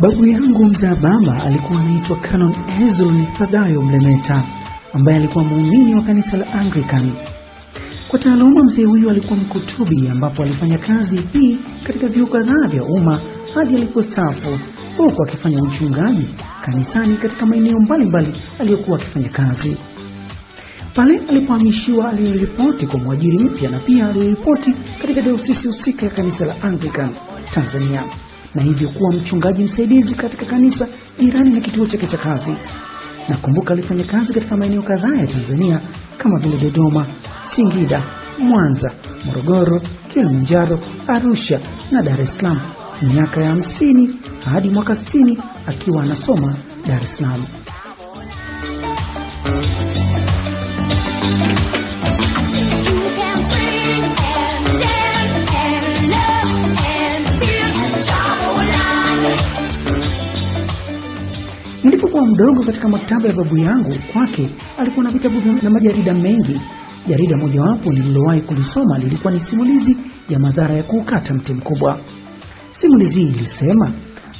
Babu yangu mzaa baba alikuwa anaitwa Canon Hezron Thadayo Mlemeta, ambaye alikuwa muumini wa kanisa la Anglican. Kwa taaluma mzee huyu alikuwa mkutubi, ambapo alifanya kazi hii katika vyuo kadhaa vya umma hadi alipostaafu, huku akifanya uchungaji kanisani katika maeneo mbalimbali aliyokuwa akifanya kazi. Pale alipohamishiwa aliripoti kwa mwajiri mpya na pia aliripoti katika dayosisi husika ya kanisa la Anglican Tanzania, na hivyo kuwa mchungaji msaidizi katika kanisa jirani na kituo chake cha kazi. Nakumbuka alifanya kazi katika maeneo kadhaa ya Tanzania kama vile Dodoma, Singida, Mwanza, Morogoro, Kilimanjaro, Arusha na Dar es Salaam miaka ya 50 hadi mwaka 60 akiwa anasoma Dar es Salaam. Nilipokuwa mdogo katika maktaba ya babu yangu, kwake alikuwa na vitabu na majarida mengi. Jarida mojawapo nililowahi kulisoma lilikuwa ni simulizi ya madhara ya kuukata mti mkubwa. Simulizi ilisema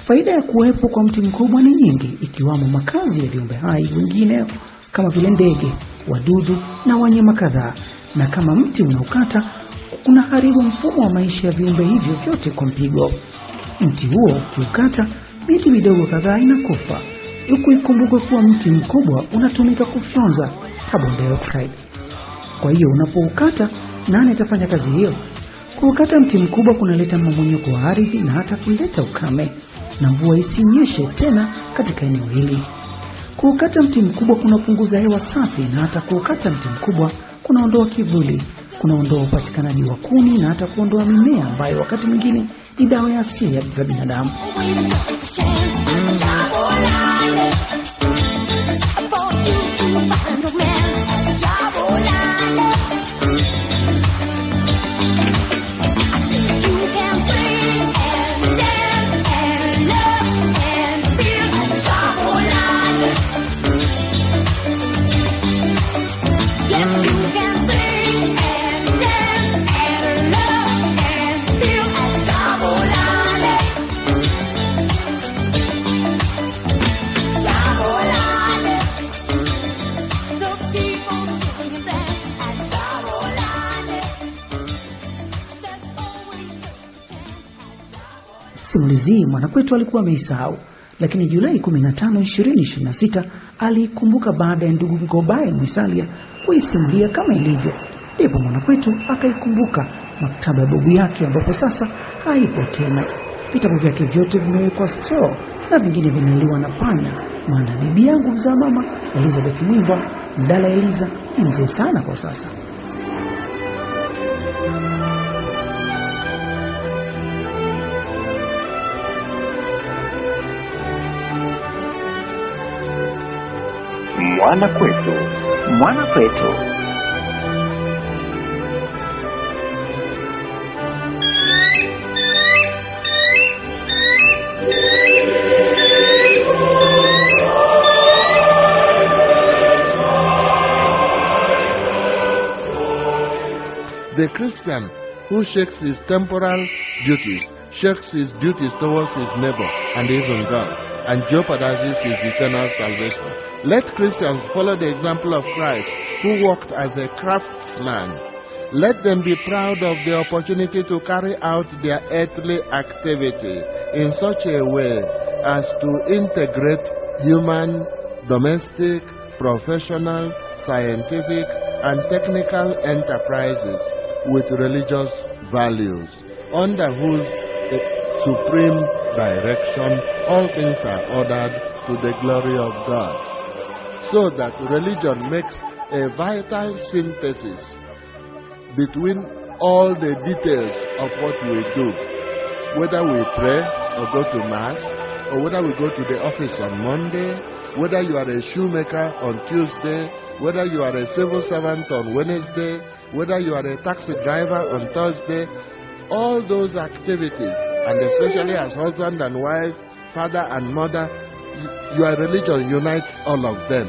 faida ya kuwepo kwa mti mkubwa ni nyingi, ikiwamo makazi ya viumbe hai wengine kama vile ndege, wadudu na wanyama kadhaa, na kama mti unaukata unaharibu mfumo wa maisha ya viumbe hivyo vyote kwa mpigo. Mti huo ukiukata, miti midogo kadhaa inakufa. Ikumbukwe kuwa mti mkubwa unatumika kufyonza carbon dioxide. Kwa hiyo unapoukata, nani atafanya kazi hiyo? Kuukata mti mkubwa kunaleta mmomonyoko wa ardhi na hata kuleta ukame na mvua isinyeshe tena katika eneo hili. Kuukata mti mkubwa kunapunguza hewa safi, na hata kuukata mti mkubwa kunaondoa kivuli, kunaondoa upatikanaji wa kuni na hata kuondoa mimea ambayo wakati mwingine ni dawa ya asili ya binadamu. Simulizi Mwanakwetu alikuwa ameisahau, lakini Julai 15, 2026 alikumbuka baada ya ndugu Ngobaye Mwisalia kuisimulia kama ilivyo. Ndipo Mwanakwetu akaikumbuka maktaba ya babu yake, ambapo sasa haipo tena. Vitabu vyake vyote vimewekwa store na vingine vinaliwa na panya, maana bibi yangu mzaa mama Elizabeth Mwimba Mdala Eliza ni mzee sana kwa sasa. Mwanakwetu, Mwanakwetu. The Christian who shakes his temporal duties, shakes his duties towards his neighbor and even God, and jeopardizes his eternal salvation. Let Christians follow the example of Christ, who worked as a craftsman. Let them be proud of the opportunity to carry out their earthly activity in such a way as to integrate human, domestic, professional, scientific, and technical enterprises with religious values, under whose supreme direction all things are ordered to the glory of God, so that religion makes a vital synthesis between all the details of what we do, whether we pray or go to mass, or whether we go to the office on Monday, whether you are a shoemaker on Tuesday, whether you are a civil servant on Wednesday, whether you are a taxi driver on Thursday. All those activities, and especially as husband and wife, father and mother, your religion unites all of them.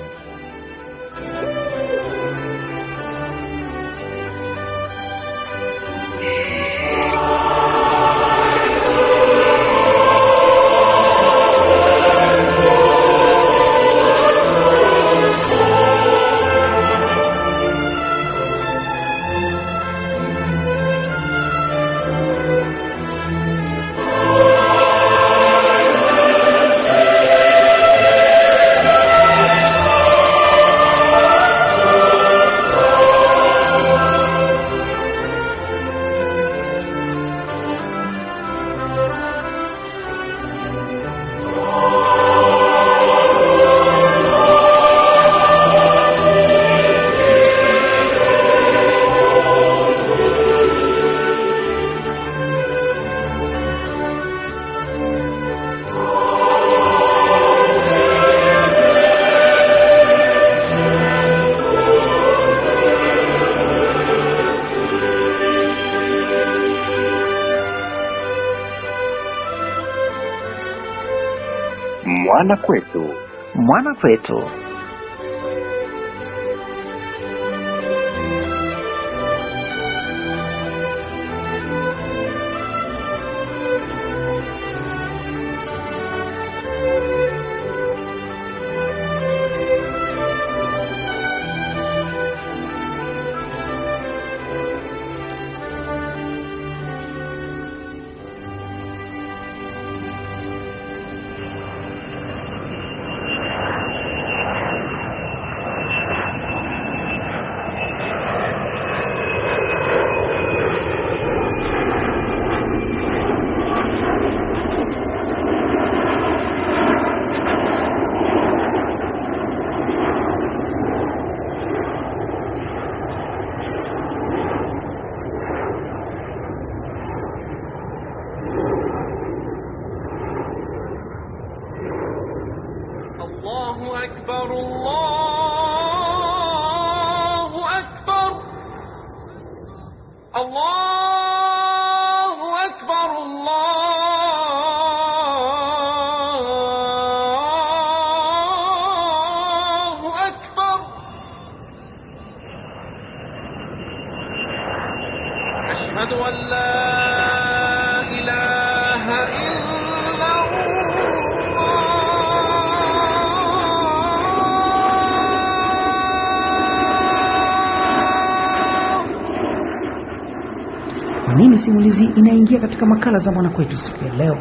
Mwanakwetu. Mwanakwetu. الله أكبر الله أكبر الله أكبر الله أكبر أشهد أن لا إله إلا Kwa nini simulizi inaingia katika makala za Mwanakwetu siku ya leo?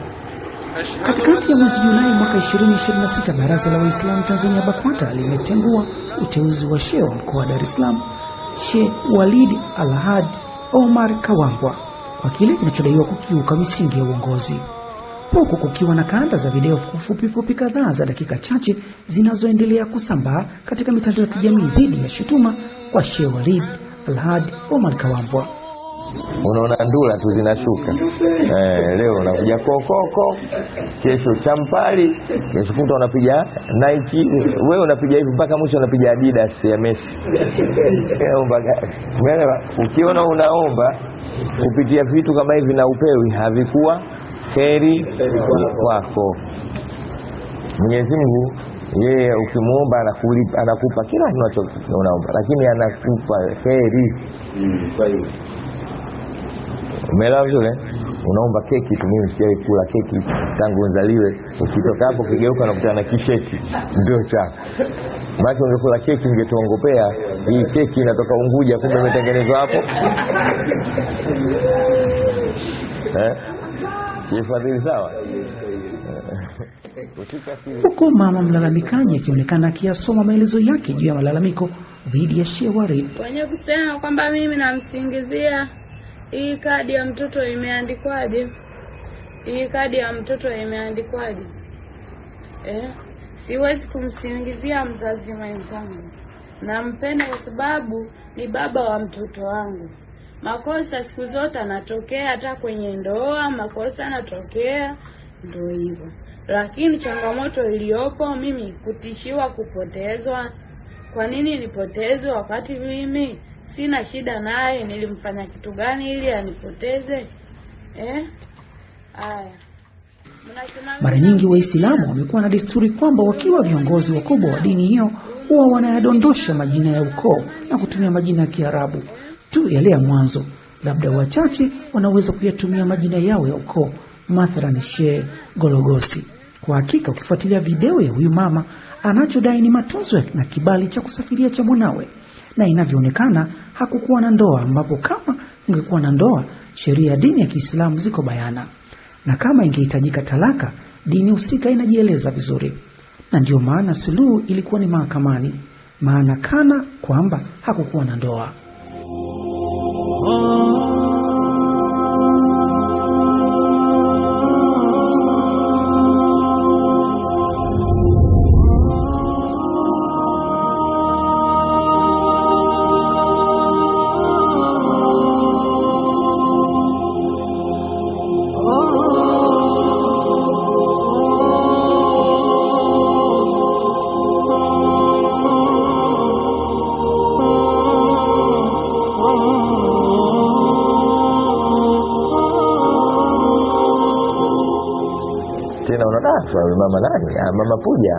Katikati ya mwezi Julai mwaka 2026, Baraza la Waislamu Tanzania BAKWATA limetengua uteuzi wa Shehe wa mkoa wa Dar es Salaam, Sheikh Walid Al-Hadi Omar Kawambwa, kwa kile kinachodaiwa kukiuka misingi ya uongozi, huku kukiwa na kanda za video fupi kadhaa za dakika chache zinazoendelea kusambaa katika mitandao ya kijamii dhidi ya shutuma kwa Sheikh Walid Al-Hadi Omar Kawambwa. Unaona ndula tu zinashuka. Leo unakuja kokoko, kesho champali, kesho kuta unapiga Nike, wewe unapiga hivi mpaka mwisho unapiga Adidas ya Messi. Umeelewa? Ukiona unaomba kupitia vitu kama hivi na upewi, havikuwa kheri kwako. Mwenyezi Mungu yeye ukimuomba anakupa kila unachoomba, lakini anakupa kheri. Umeelewa vizuri? Unaomba keki tu, mimi sijawahi kula keki tangu nzaliwe. Ukitoka hapo kigeuka na kutana na kisheti ndio chako. Maana ungekula keki ungetuongopea, hii keki inatoka Unguja kumbe imetengenezwa hapo. Sifadhili sawa. Huko mama mlalamikaji akionekana akiyasoma maelezo yake juu ya malalamiko dhidi ya Sheikh Walid. Wenye kusema kwamba mimi namsingizia hii kadi ya mtoto imeandikwaje? Hii kadi ya mtoto imeandikwaje? Siwezi kumsingizia mzazi mwenzangu. Nampenda kwa sababu ni baba wa mtoto wangu. Makosa siku zote yanatokea, hata kwenye ndoa makosa yanatokea, ndio hivyo. Lakini changamoto iliyopo mimi kutishiwa kupotezwa. Kwa nini nipotezwe wakati mimi sina shida naye? Nilimfanya kitu gani ili anipoteze? Haya. Mara nyingi Waislamu wamekuwa na desturi kwamba wakiwa viongozi wakubwa wa dini hiyo huwa wanayadondosha majina ya ukoo na kutumia majina ya Kiarabu tu yale ya mwanzo. Labda wachache wanaweza kuyatumia majina yao ya ukoo, mathalan Sheikh Gologosi. Kwa hakika ukifuatilia video ya huyu mama anachodai ni matunzo na kibali cha kusafiria cha mwanawe, na inavyoonekana hakukuwa na ndoa, ambapo kama ungekuwa na ndoa sheria ya dini ya Kiislamu ziko bayana, na kama ingehitajika talaka dini husika inajieleza vizuri, na ndio maana suluhu ilikuwa ni mahakamani, maana kana kwamba hakukuwa na ndoa. Tena unaona swali mama nani? Mama Puja.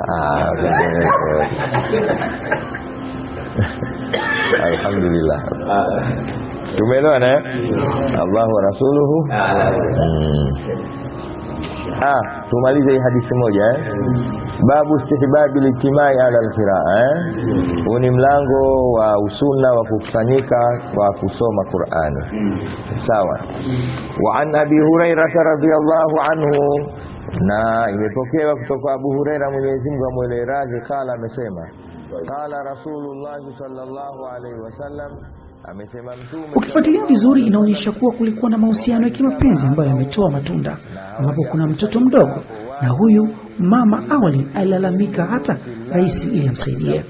Alhamdulillah. Tumeelewana eh? Allahu wa rasuluhu. Tumalize hii hadithi moja Babu istihbabi litimai ala alqiraa Huu ni mlango wa usunna wa kukusanyika kwa kusoma Qur'ani. Sawa. Wa an Abi Hurairah radhiyallahu anhu, na imepokewa kutoka Abu Hurairah, Mwenyezi Mungu amwele radhi, kala amesema qala Rasulullah sallallahu alaihi wasallam, amesema Mtume. Ukifuatilia vizuri inaonyesha kuwa kulikuwa na mahusiano ya kimapenzi ambayo yametoa matunda, ambapo kuna mtoto mdogo na huyu mama awali alilalamika hata rais ili amsaidie.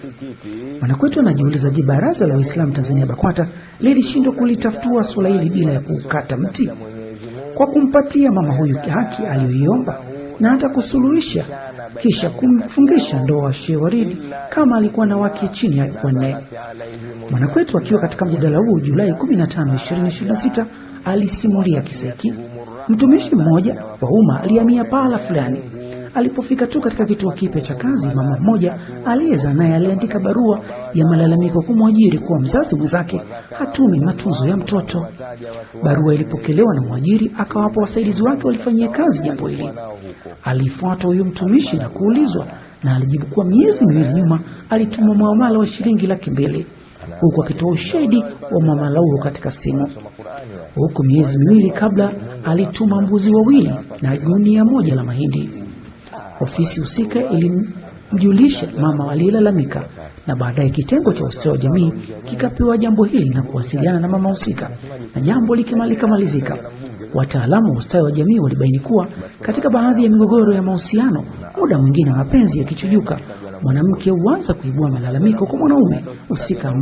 Mwanakwetu anajiuliza, je, Baraza la Waislamu Tanzania BAKWATA lilishindwa kulitafutua swala hili bila ya kukata mti kwa kumpatia mama huyu haki aliyoiomba na hata kusuluhisha kisha kumfungisha ndoa Sheikh Waridi kama alikuwa na wake chini ya wanne. Mwanakwetu akiwa katika mjadala huu Julai 15, 2026 alisimulia kisa hiki. Mtumishi mmoja wa umma alihamia pahala fulani. Alipofika tu katika kituo kipya cha kazi, mama mmoja aliyezaa naye aliandika barua ya malalamiko kumwajiri kuwa mzazi mwenzake hatumi matunzo ya mtoto. Barua ilipokelewa na mwajiri, akawapa wasaidizi wake walifanyia kazi jambo hili. Alifuatwa huyu mtumishi na kuulizwa, na alijibu kuwa miezi miwili nyuma alituma muamala wa shilingi 200,000 huku akitoa ushahidi wa muamala huo katika simu. Huku miezi miwili kabla alituma mbuzi 2 na gunia 1 la mahindi. Ofisi husika ilimjulisha mama aliyelalamika, na baadaye kitengo cha ustawi wa jamii kikapewa jambo hili na kuwasiliana na mama husika, na jambo likamalizika. Wataalamu wa ustawi wa jamii walibaini kuwa katika baadhi ya migogoro ya mahusiano, muda mwingine mapenzi yakichujuka, mwanamke huanza kuibua malalamiko kwa mwanaume husika,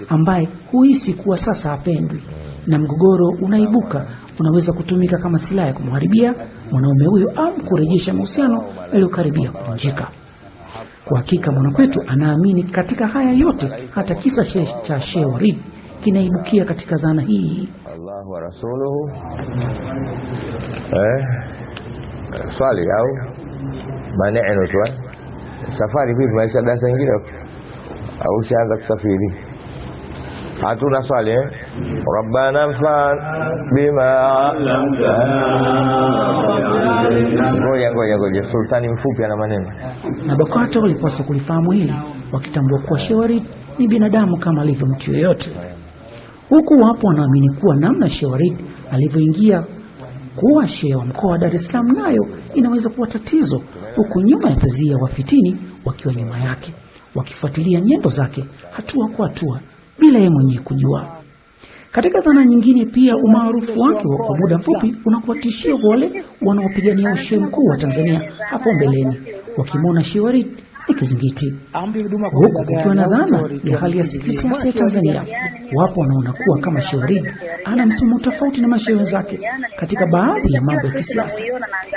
ambaye huhisi kuwa sasa hapendwi, na mgogoro unaibuka unaweza kutumika kama silaha ya kumharibia mwanaume huyo au kurejesha mahusiano yaliyokaribia kuvunjika. Kwa hakika Mwanakwetu anaamini katika haya yote, hata kisa cha Sheikh Waridi kinaibukia katika dhana hii. Allahu wa rasuluhu. Swali au maneno tu. Safari vipi, maisha darasa nyingine au shaanza kusafiri? Hatuna swali Rabbana fa'al bima ngoja sultani mfupi ana maneno. Na BAKWATA walipaswa kulifahamu hili, wakitambua kuwa Sheikh Waridi ni binadamu kama alivyo mtu yoyote. Huku wapo wanaamini kuwa namna Sheikh Waridi alivyoingia kuwa shehe wa mkoa wa Dar es Salaam nayo inaweza kuwa tatizo, huku nyuma ya pazia wafitini wakiwa nyuma yake wakifuatilia nyendo zake hatua kwa hatua bila yeye mwenyewe kujua. Katika dhana nyingine pia, umaarufu wake wa muda mfupi unakuwa tishio kwa wale wanaopigania ushehe mkuu wa Tanzania hapo mbeleni, wakimwona Sheikh Waridi ni kizingiti. Huku kukiwa na dhana ya hali ya kisiasa ya Tanzania, wapo wanaona kuwa kama Sheikh Waridi ana msimamo tofauti na mashehe wenzake katika baadhi ya mambo ya kisiasa,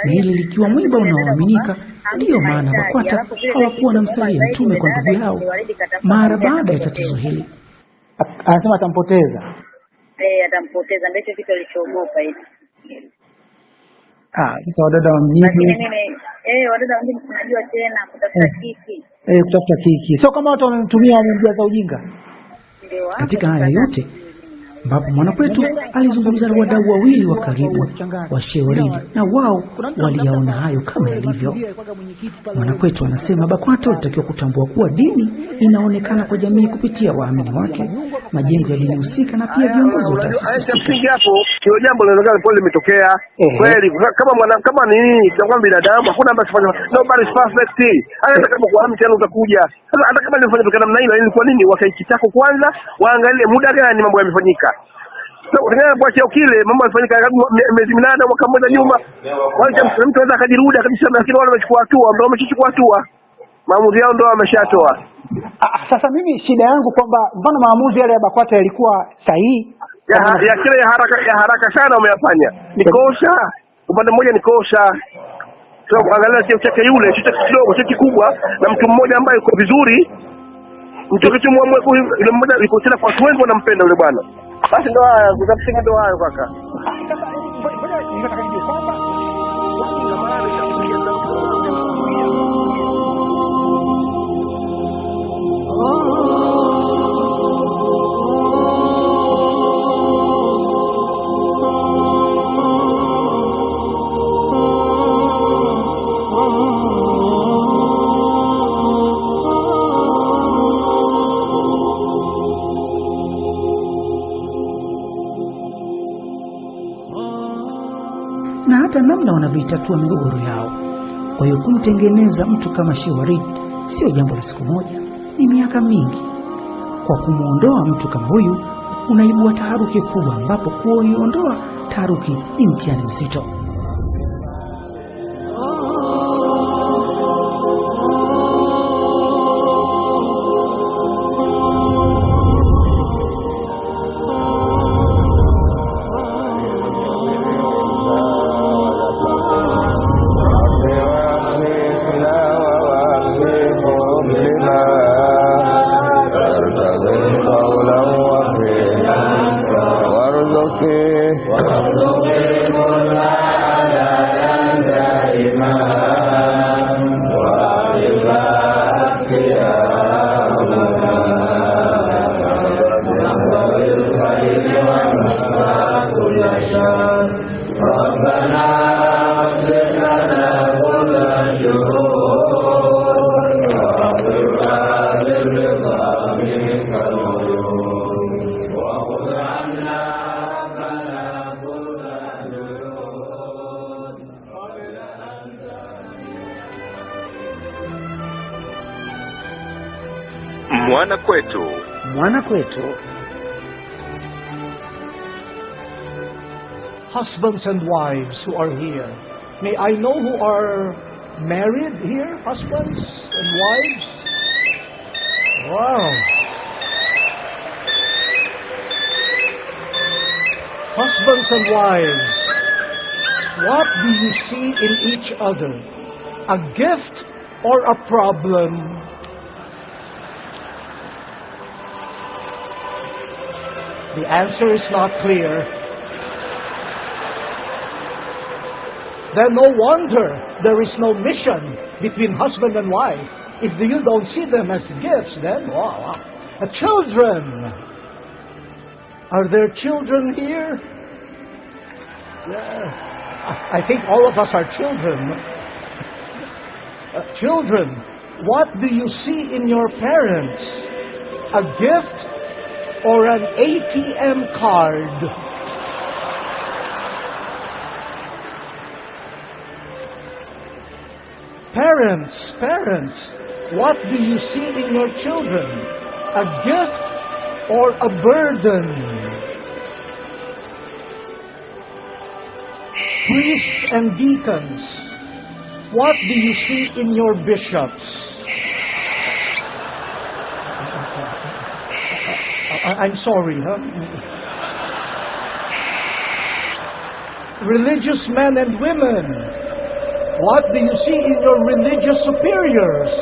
na hili likiwa mwiba unaoaminika. Ndiyo maana BAKWATA hawakuwa na msalia mtume kwa ndugu yao mara baada ya tatizo hili. Anasema atampoteza. Atampoteza, ndicho kitu alichoogopa hivi. Sasa wadada wa mjini. Wadada wa mjini tunajua tena kutafuta kiki. Kutafuta kiki. Sio kama watu wamemtumia wamemjaza ujinga. Katika haya yote ambapo Mwanakwetu alizungumza na wadau wawili wa karibu wa Sheikh Waridi, na wao waliyaona hayo kama yalivyo. Mwanakwetu anasema BAKWATA walitakiwa kutambua kuwa dini inaonekana kwa jamii kupitia waamini wake, majengo ya dini husika, na pia viongozi wa taasisi husika. Hapo sio jambo linaloonekana pole limetokea kweli, kama nini, kama binadamu hakuna ambaye anafanya, nobody is perfect. Hata kama kwa mtihani utakuja, hata kama nilifanya kwa namna hiyo, ili kwa nini wakaikitako kwanza waangalie muda gani mambo yamefanyika. Utengana kwa cheo kile mambo yalifanyika miezi 8 mwaka mmoja nyuma. Wacha mtu anaweza akajirudia akajisema, lakini wale wamechukua hatua, ndio wamechukua hatua. Maamuzi yao ndio wameshatoa. Sasa mimi shida yangu kwamba mfano maamuzi yale ya BAKWATA yalikuwa sahihi. Ya kile ya haraka sana wameyafanya. Ni kosa. Upande mmoja ni kosa. Sio kuangalia cheo chake yule, cheo kidogo, cheo kikubwa, na mtu mmoja ambaye yuko vizuri. Mtu kitumwamwe yule mmoja yuko tena kwa watu wengi wanampenda yule bwana. Basi ndo haya, kutafuta ndo hayo kaka. namna wanavyoitatua migogoro yao. Kwa hiyo kumtengeneza mtu kama Sheikh Warid sio jambo la siku moja, ni miaka mingi. Kwa kumwondoa mtu kama huyu unaibua taharuki kubwa, ambapo kuiondoa taharuki ni mtihani mzito. Mwanakwetu. Mwanakwetu. Husbands and wives who are here, may I know who are married here? Husbands and wives? Wow. Husbands and wives, what do you see in each other? A gift or a problem? The answer is not clear. Then no wonder there is no mission between husband and wife. If you don't see them as gifts, then wow. Children. Are there children here? Yeah. I think all of us are children. Children, what do you see in your parents? A gift or an ATM card? Parents, what do you see in your children? A gift or a burden? Priests and deacons, what do you see in your bishops? I'm sorry, huh? Religious men and women, what do you see in your religious superiors?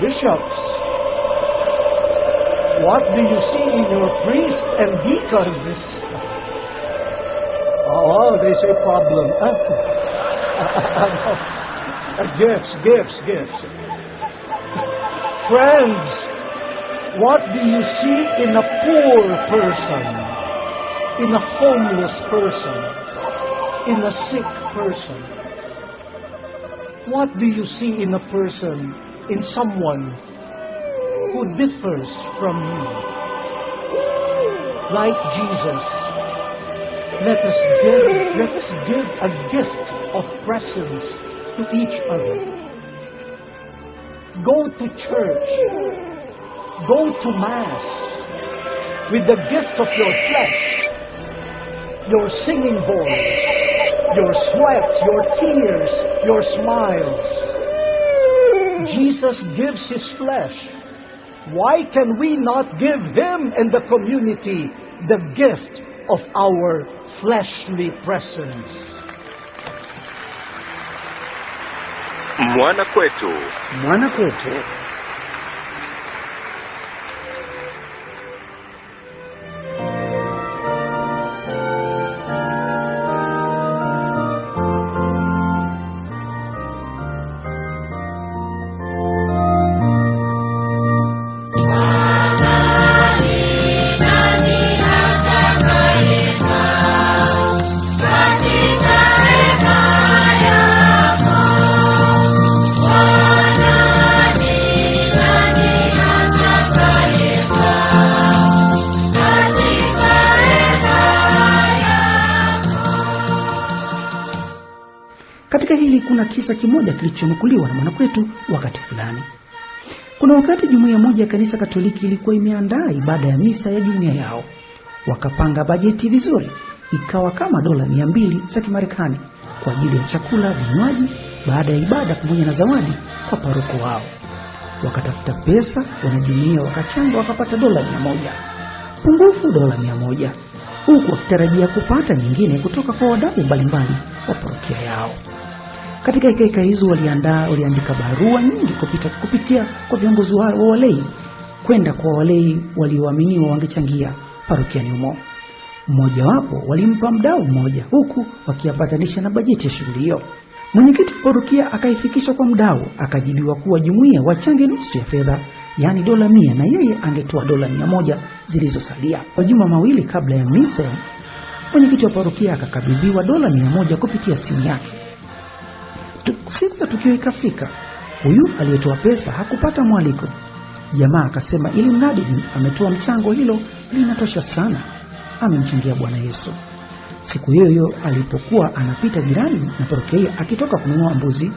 Bishops, what do you see in your priests and deacons? Oh, there's a problem. Gifts. Friends, what do you see in a poor person, in a homeless person, in a sick person? What do you see in a person, in someone who differs from you? Like Jesus, let us give a gift of presence to each other. Go to church, go to Mass with the gift of your flesh, your singing voice, your sweat, your tears, your smiles. Jesus gives His flesh. Why can we not give Him and the community the gift of our fleshly presence? Mwanakwetu. Katika hili kuna kisa kimoja kilichonukuliwa na Mwanakwetu wakati fulani. Kuna wakati jumuiya moja ya kanisa Katoliki ilikuwa imeandaa ibada ya misa ya jumuiya yao. Wakapanga bajeti vizuri, ikawa kama $200 za Kimarekani kwa ajili ya chakula, vinywaji, baada ya ibada pamoja na zawadi kwa paroko wao. Wakatafuta pesa, wanajumuiya wakachanga, wakapata $100. Pungufu $100, huku wakitarajia kupata nyingine kutoka kwa wadau mbalimbali wa parokia yao. Katika hekaheka hizo waliandika barua nyingi kupitia kwa viongozi wa walei kwenda kwa walei walioaminiwa wangechangia parokiani humo. Mmoja wapo walimpa mdau mmoja, huku wakiambatanisha na bajeti ya shughuli hiyo. Mwenyekiti wa parokia akaifikisha kwa mdau, akajibiwa kuwa jumuiya wachange nusu ya fedha, yani $100, na yeye angetoa $100 zilizosalia. Kwa juma mawili kabla ya misa, mwenyekiti wa parokia akakabidhiwa $100 kupitia simu yake. Siku ya tukio ikafika. Huyu aliyetoa pesa hakupata mwaliko. Jamaa akasema ili mradi ametoa mchango, hilo linatosha sana, amemchangia Bwana Yesu. Siku hiyo alipokuwa anapita jirani na parokia hiyo akitoka kununua mbuzi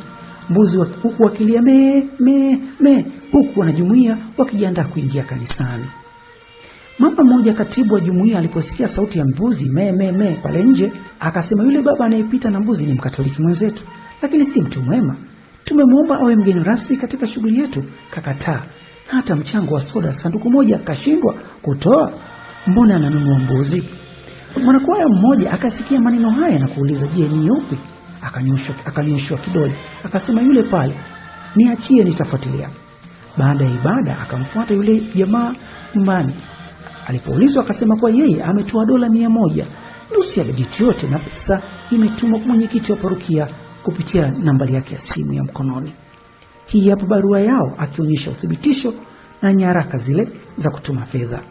huku wakilia me, huku wanajumuiya wakijiandaa kuingia kanisani. Mama mmoja, katibu wa jumuiya, aliposikia sauti ya mbuzi me pale nje, akasema yule baba anayepita na mbuzi ni Mkatoliki mwenzetu, lakini si mtu mwema. Tumemwomba awe mgeni rasmi katika shughuli yetu, kakataa. Hata mchango wa soda sanduku moja kashindwa kutoa, mbona ananunua mbuzi? Mwanakwaya mmoja akasikia maneno haya na kuuliza, je, ni yupi? Akanyoshwa kidole, akasema yule pale, niachie nitafuatilia. Baada ya ibada akamfuata yule jamaa nyumbani. Alipoulizwa akasema kwa yeye ametoa $100, nusu ya bajeti yote, na pesa imetumwa kwa mwenyekiti wa parokia kupitia nambari yake ya simu ya mkononi. Hii hapa barua yao, akionyesha uthibitisho na nyaraka zile za kutuma fedha.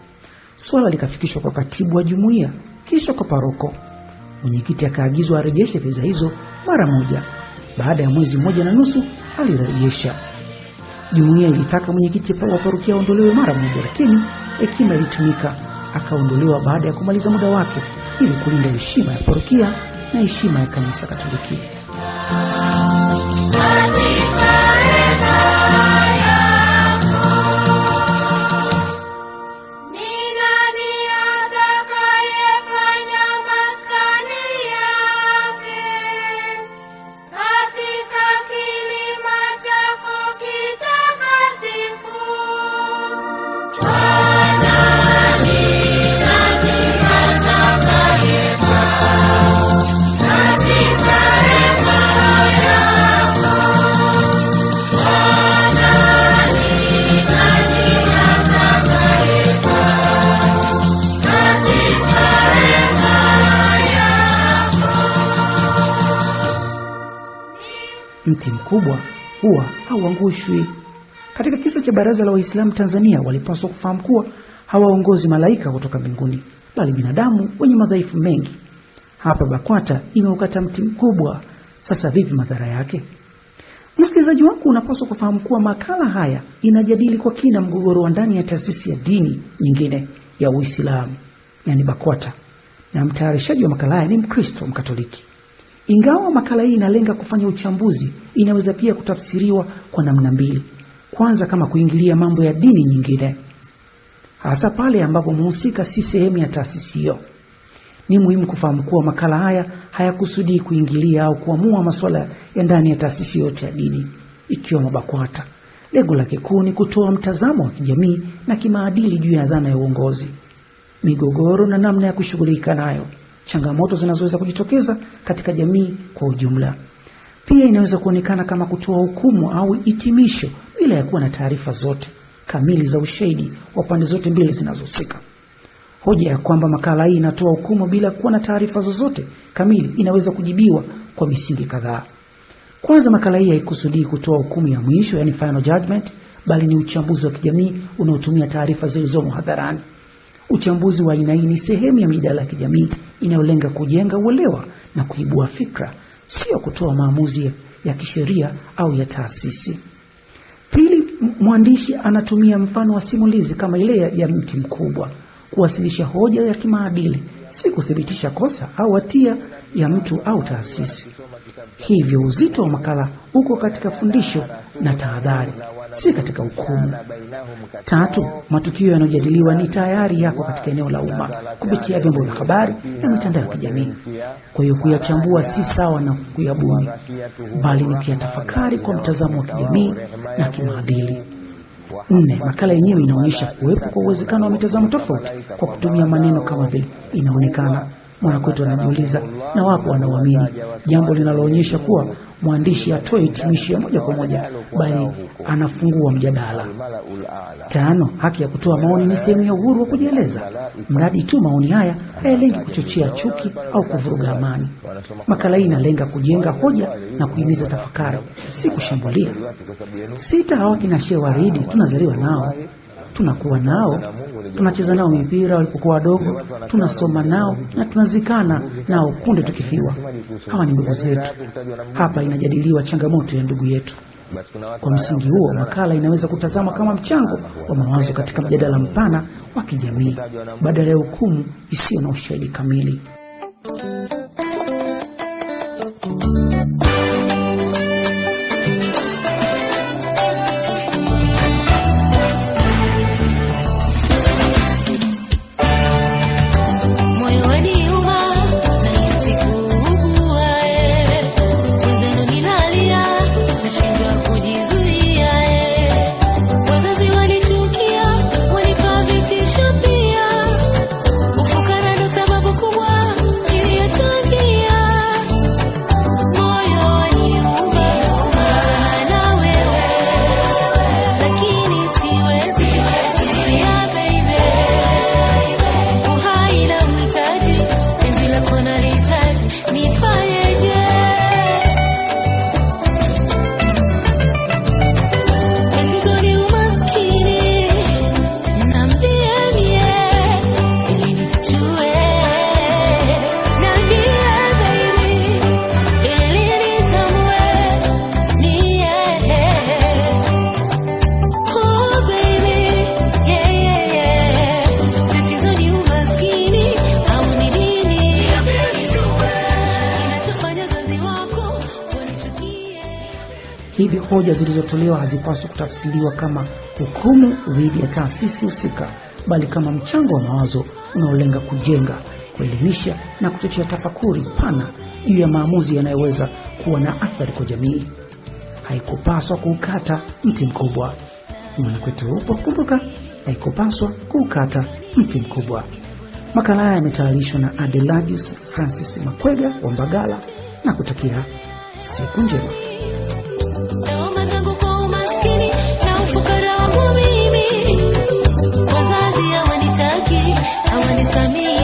Swala likafikishwa kwa katibu wa jumuiya, kisha kwa paroko. Mwenyekiti akaagizwa arejeshe fedha hizo mara moja. Baada ya mwezi 1.5 alirejesha. Jumuiya ilitaka mwenyekiti wa parokia aondolewe mara moja, lakini hekima ilitumika, akaondolewa baada ya kumaliza muda wake ili kulinda heshima ya parokia na heshima ya kanisa Katoliki. Mti mkubwa huwa hauangushwi. Katika kisa cha Baraza la Waislamu Tanzania, walipaswa kufahamu kuwa hawaongozi malaika kutoka mbinguni, bali binadamu wenye madhaifu mengi. Hapa BAKWATA imeukata mti mkubwa. Sasa vipi madhara yake? Msikilizaji wangu, unapaswa kufahamu kuwa makala haya inajadili kwa kina mgogoro wa ndani ya taasisi ya dini nyingine ya Uislamu, yani BAKWATA, na mtayarishaji wa makala haya ni Mkristo Mkatoliki. Ingawa makala hii inalenga kufanya uchambuzi, inaweza pia kutafsiriwa kwa namna mbili. Kwanza, kama kuingilia mambo ya dini nyingine, hasa pale ambapo mhusika si sehemu ya taasisi hiyo. Ni muhimu kufahamu kuwa makala haya hayakusudii kuingilia au kuamua masuala ya ndani ya taasisi yote ya dini, ikiwemo BAKWATA. Lengo lake kuu ni kutoa mtazamo wa kijamii na kimaadili juu ya dhana ya uongozi, migogoro na namna ya kushughulika nayo, changamoto zinazoweza kujitokeza katika jamii kwa ujumla. Pia inaweza kuonekana kama kutoa hukumu au hitimisho bila ya kuwa na taarifa zote kamili za ushahidi wa pande zote mbili zinazohusika. Hoja ya kwamba makala hii inatoa hukumu bila kuwa na taarifa zozote kamili inaweza kujibiwa kwa misingi kadhaa. Kwanza, makala hii haikusudii kutoa hukumu ya mwisho, yani final judgment, bali ni uchambuzi wa kijamii unaotumia taarifa zilizomo hadharani. Uchambuzi wa aina hii ni sehemu ya mijadala ya kijamii inayolenga kujenga uelewa na kuibua fikra, sio kutoa maamuzi ya kisheria au ya taasisi. Pili, mwandishi anatumia mfano wa simulizi kama ile ya mti mkubwa kuwasilisha hoja ya kimaadili, si kuthibitisha kosa au hatia ya mtu au taasisi. Hivyo uzito wa makala uko katika fundisho na tahadhari, si katika hukumu. 3, matukio yanayojadiliwa ni tayari yako katika eneo la umma kupitia vyombo vya habari na mitandao ya kijamii. Kwa hiyo kuyachambua si sawa na kuyabuni, bali ni kuyatafakari kwa mtazamo wa kijamii na kimaadili. 4, makala yenyewe inaonyesha kuwepo kwa uwezekano wa mitazamo tofauti kwa kutumia maneno kama vile inaonekana. Mwanakwetu anajiuliza na wapo wanaoamini, jambo linaloonyesha kuwa mwandishi hatoi hitimisho ya moja kwa moja, bali anafungua mjadala. 5, haki ya kutoa maoni ni sehemu ya uhuru wa kujieleza, mradi tu maoni haya hayalengi kuchochea chuki au kuvuruga amani. Makala hii inalenga kujenga hoja na kuhimiza tafakari, si kushambulia. 6, hawa kina Sheikh Waridi tunazaliwa nao, tunakuwa nao, tunacheza nao mipira walipokuwa wadogo, tunasoma nao na tunazikana nao punde tukifiwa. Hawa ni ndugu zetu. Hapa inajadiliwa changamoto ya ndugu yetu. Kwa msingi huo, makala inaweza kutazama kama mchango wa mawazo katika mjadala mpana wa kijamii, badala ya hukumu isiyo na ushahidi kamili. Hivyo hoja zilizotolewa hazipaswi kutafsiriwa kama hukumu dhidi ya taasisi husika, bali kama mchango wa mawazo unaolenga kujenga, kuelimisha na kuchochea tafakuri pana juu ya maamuzi yanayoweza kuwa na athari kwa jamii. Haikupaswa kuukata mti mkubwa. Mwanakwetu upo, kumbuka, haikupaswa kuukata mti mkubwa. Makala haya yametayarishwa na Adeladius Francis Makwega wa Mbagala na kutakia siku njema. Wazazi hawanitaki, hawanithamini.